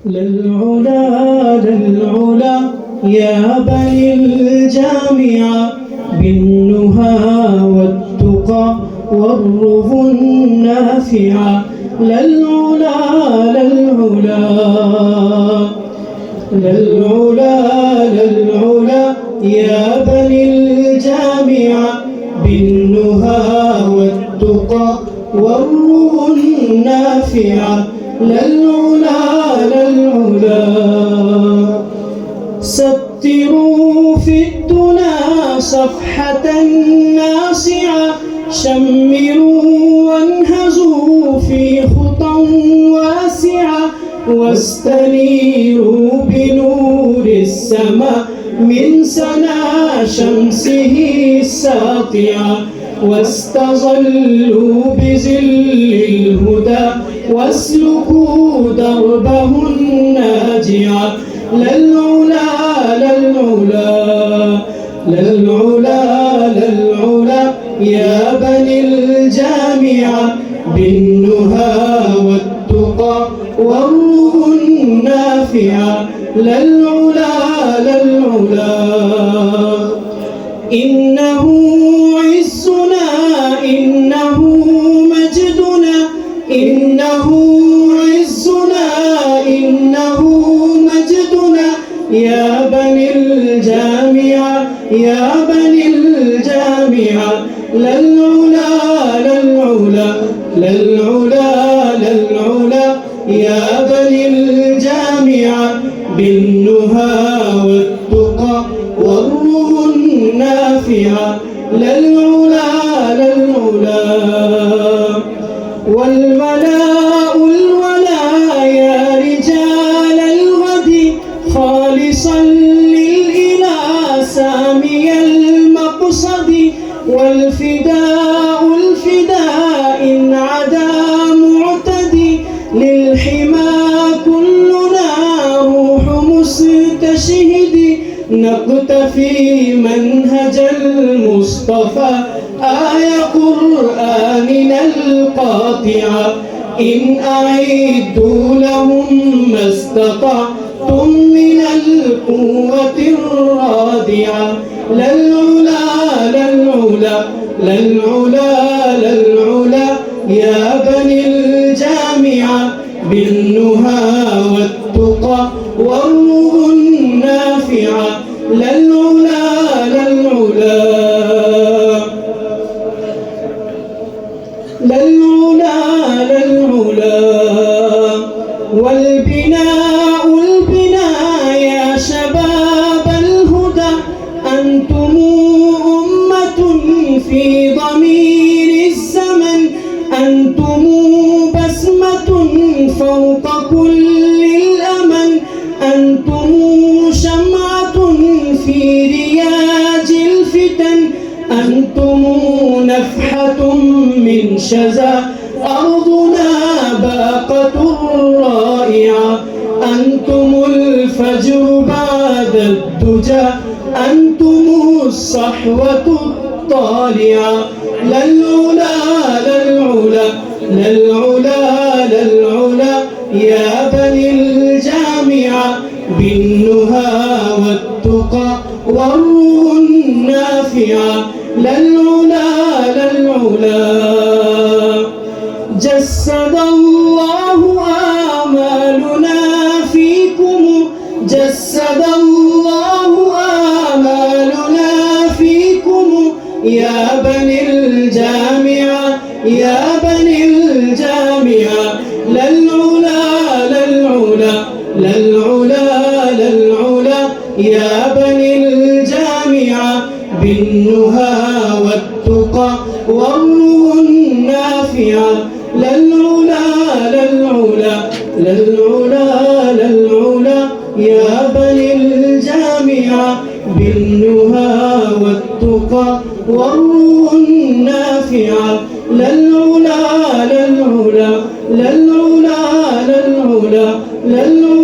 للعلا للعلا يا بني الجامعة بالنهى والتقى والرضا النافعة للعلا للعلا للعلا للعلا يا بني الجامعة بالنهى والتقى والرضا النافعة للعلا للعلا ستروا في الدنا صفحة ناصعة شمروا وانهزوا في خطى واسعة واستنيروا بنور السماء من سنا شمسه الساطعة واستظلوا بظل الهدى واسلكوا دربه الناجعة للعلا للعلا للعلا للعلا يا بني الجامعة بالنهى والتقى والروح النافعة للعلا للعلا إنه عزنا إنه مجدنا إنه عزنا إنه مجدنا يا بني الجامعة يا بني الجامعة للعلا للعلا للعلا للعلا يا بني الجامعة بالنهى والتقى والروح النافعة للعلا للعلا والولاء الولا يا رجال الغد خالصا للإله سامي المقصد والفداء الفداء إن عدا معتدي للحمى كلنا روح مستشهد نقتفي منهج المصطفى آية قرآننا القاطعة إن أعدوا لهم ما استطعتم من القوة الرادعة للعلا للعلا للعلا للعلا يا بني الجامعة بالنهى والتقى والروح النافعة للعلا للعلا للعلا للعلا والبناء البناء يا شباب الهدى أنتم أمة في ضمير الزمن أنتم بسمة فوق كل الأمن أنتم شمعة في رياج الفتن أنتم نفحة من شذا أرضنا باقة رائعة أنتم الفجر بعد الدجى أنتم الصحوة الطالعة للعلا للعلا للعلا للعلا يا بني الجامعة بالنهى والتقى والروح النافعة للعلا للعلا جسد الله آمالنا فيكم جسد الله آمالنا فيكم يا بني الجامعة يا بني الجامعة للعلا للعلا للعلا للعلا يا بني الجامعة بالنهى والتقى والروح النافعة للعلا للعلا للعلا للعلا يا بني الجامعة بالنهى والتقى والروح النافعة للعلا للعلا للعلا للعلا للعلا